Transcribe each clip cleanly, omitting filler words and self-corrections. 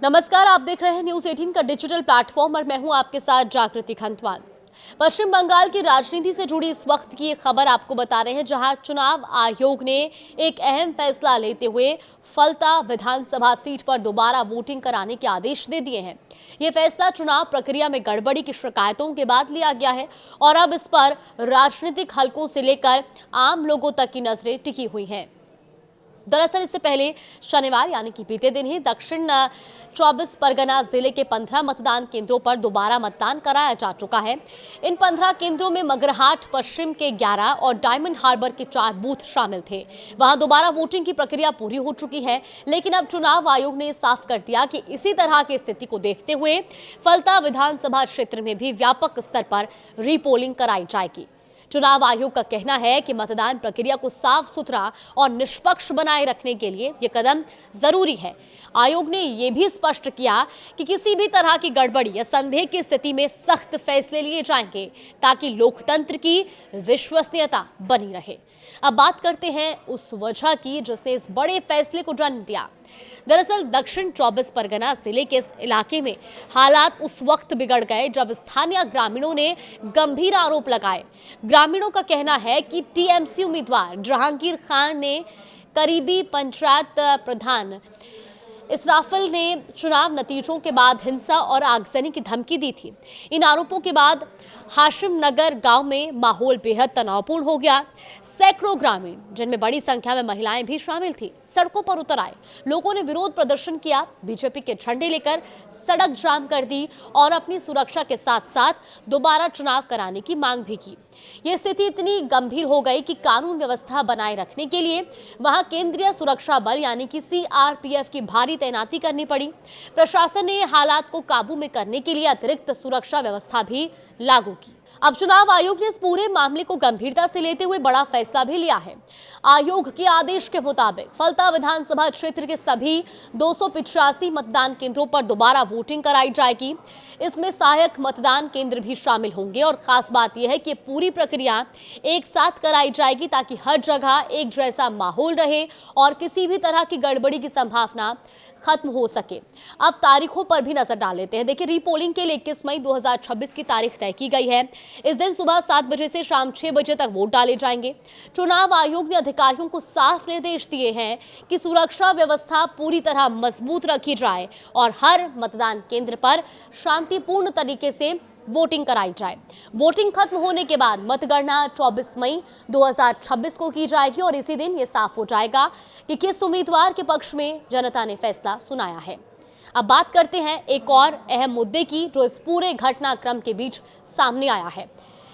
नमस्कार, आप देख रहे हैं न्यूज 18 का डिजिटल प्लेटफॉर्म और मैं हूं आपके साथ जागृति खंतवाल। पश्चिम बंगाल की राजनीति से जुड़ी इस वक्त की एक खबर आपको बता रहे हैं, जहां चुनाव आयोग ने एक अहम फैसला लेते हुए फलता विधानसभा सीट पर दोबारा वोटिंग कराने के आदेश दे दिए हैं। ये फैसला चुनाव प्रक्रिया में गड़बड़ी की शिकायतों के बाद लिया गया है और अब इस पर राजनीतिक हलकों से लेकर आम लोगों तक की नजरें टिकी हुई हैं। दरअसल इससे पहले शनिवार यानी कि बीते दिन ही दक्षिण 24 परगना जिले के 15 मतदान केंद्रों पर दोबारा मतदान कराया जा चुका है। इन 15 केंद्रों में मगरहाट पश्चिम के 11 और डायमंड हार्बर के 4 बूथ शामिल थे। वहां दोबारा वोटिंग की प्रक्रिया पूरी हो चुकी है, लेकिन अब चुनाव आयोग ने साफ कर दिया कि इसी तरह की स्थिति को देखते हुए फलता विधानसभा क्षेत्र में भी व्यापक स्तर पर रीपोलिंग कराई जाएगी। चुनाव आयोग का कहना है कि मतदान प्रक्रिया को साफ सुथरा और निष्पक्ष बनाए रखने के लिए यह कदम जरूरी है। आयोग ने यह भी स्पष्ट किया कि किसी भी तरह की गड़बड़ी या संदेह की स्थिति में सख्त फैसले लिए जाएंगे ताकि लोकतंत्र की विश्वसनीयता बनी रहे। अब बात करते हैं उस वजह की जिसने इस बड़े फैसले को जन्म दिया। दरअसल दक्षिण 24 परगना जिले के इस इलाके में हालात उस वक्त बिगड़ गए जब स्थानीय ग्रामीणों ने गंभीर आरोप लगाए। ग्रामीणों का कहना है कि टीएमसी उम्मीदवार जहांगीर खान ने करीबी पंचायत प्रधान इसराफिल ने चुनाव नतीजों के बाद हिंसा और आगजनी की धमकी दी थी। इन आरोपों के बाद हाशिम नगर गांव में माहौल बेहद तनावपूर्ण हो गया। सैकड़ों ग्रामीण, जिनमें बड़ी संख्या में महिलाएं भी शामिल थी, सड़कों पर उतर आए। लोगों ने विरोध प्रदर्शन किया, बीजेपी के झंडे लेकर सड़क जाम कर दी और अपनी सुरक्षा के साथ साथ दोबारा चुनाव कराने की मांग भी की। ये स्थिति इतनी गंभीर हो गई कि कानून व्यवस्था बनाए रखने के लिए वहां केंद्रीय सुरक्षा बल यानी कि सीआरपीएफ की भारी तैनाती करनी पड़ी। प्रशासन ने हालात को काबू में करने के लिए अतिरिक्त सुरक्षा व्यवस्था भी लागू की। अब चुनाव आयोग ने इस पूरे मामले को गंभीरता से लेते हुए बड़ा फैसला भी लिया है। आयोग के आदेश के मुताबिक फलता विधानसभा क्षेत्र के सभी 285 मतदान केंद्रों पर दोबारा वोटिंग कराई जाएगी। इसमें सहायक मतदान केंद्र भी शामिल होंगे और खास बात यह है कि पूरी प्रक्रिया एक साथ कराई जाएगी ताकि हर जगह एक जैसा माहौल रहे और किसी भी तरह की गड़बड़ी की संभावना खत्म हो सके। अब तारीखों पर भी नजर डाल लेते हैं। देखिए, रीपोलिंग के लिए 21 मई 2026 की तारीख तय की गई है। इस दिन सुबह 7 बजे से शाम 6 बजे तक वोट डाले जाएंगे। चुनाव आयोग ने अधिकारियों को साफ निर्देश दिए हैं कि सुरक्षा व्यवस्था पूरी तरह मजबूत रखी जाए और हर मतदान केंद्र पर शांतिपूर्ण तरीके से वोटिंग कराई जाए। वोटिंग खत्म होने के बाद मतगणना 24 मई 2026 को की जाएगी और इसी दिन ये साफ हो जाएगा कि किस उम्मीदवार के पक्ष में जनता ने फैसला सुनाया है। अब बात करते हैं एक और अहम मुद्दे की जो इस पूरे घटनाक्रम के बीच सामने आया है,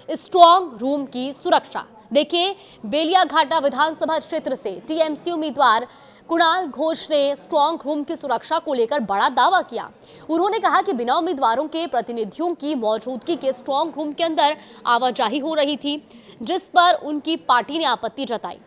स्ट्रॉन्ग रूम की सुरक्षा। देखिए, बेलियाघाटा विधानसभा क्षेत्र से टीएमसी उम्मीदवार कुणाल घोष ने स्ट्रॉन्ग रूम की सुरक्षा को लेकर बड़ा दावा किया। उन्होंने कहा कि बिना उम्मीदवारों के प्रतिनिधियों की मौजूदगी के स्ट्रॉन्ग रूम के अंदर आवाजाही हो रही थी, जिस पर उनकी पार्टी ने आपत्ति जताई।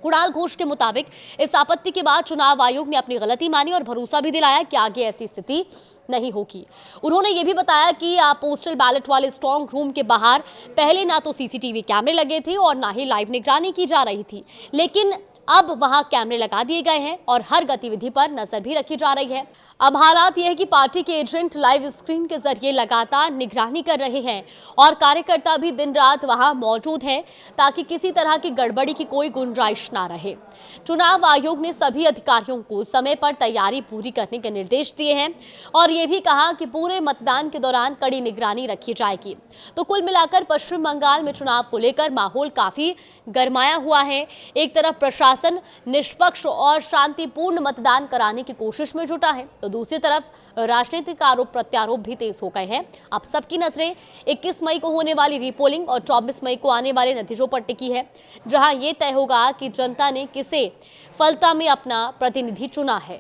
कुणाल घोष के मुताबिक इस आपत्ति के बाद चुनाव आयोग ने अपनी गलती मानी और भरोसा भी दिलाया कि आगे ऐसी स्थिति नहीं होगी। उन्होंने ये भी बताया कि पोस्टल बैलेट वाले स्ट्रॉन्ग रूम के बाहर पहले ना तो सीसीटीवी कैमरे लगे थे और ना ही लाइव निगरानी की जा रही थी, लेकिन अब वहां कैमरे लगा दिए गए हैं और हर गतिविधि पर नजर भी रखी जा रही है। अब हालात यह है कि पार्टी के एजेंट लाइव स्क्रीन के जरिए लगातार निगरानी कर रहे हैं और कार्यकर्ता भी दिन रात वहां मौजूद हैं ताकि किसी तरह की गड़बड़ी की कोई गुंजाइश ना रहे। चुनाव आयोग ने सभी अधिकारियों को समय पर तैयारी पूरी करने के निर्देश दिए हैं और ये भी कहा कि पूरे मतदान के दौरान कड़ी निगरानी रखी जाएगी। तो कुल मिलाकर पश्चिम बंगाल में चुनाव को लेकर माहौल काफी गरमाया हुआ है। एक तरफ प्रशासन निष्पक्ष और शांतिपूर्ण मतदान कराने की कोशिश में जुटा है, तो दूसरी तरफ राजनीतिक आरोप प्रत्यारोप भी तेज हो गए हैं। अब सबकी नजरें 21 मई को होने वाली रीपोलिंग और 24 मई को आने वाले नतीजों पर टिकी है, जहां ये तय होगा कि जनता ने किसे फलता में अपना प्रतिनिधि चुना है।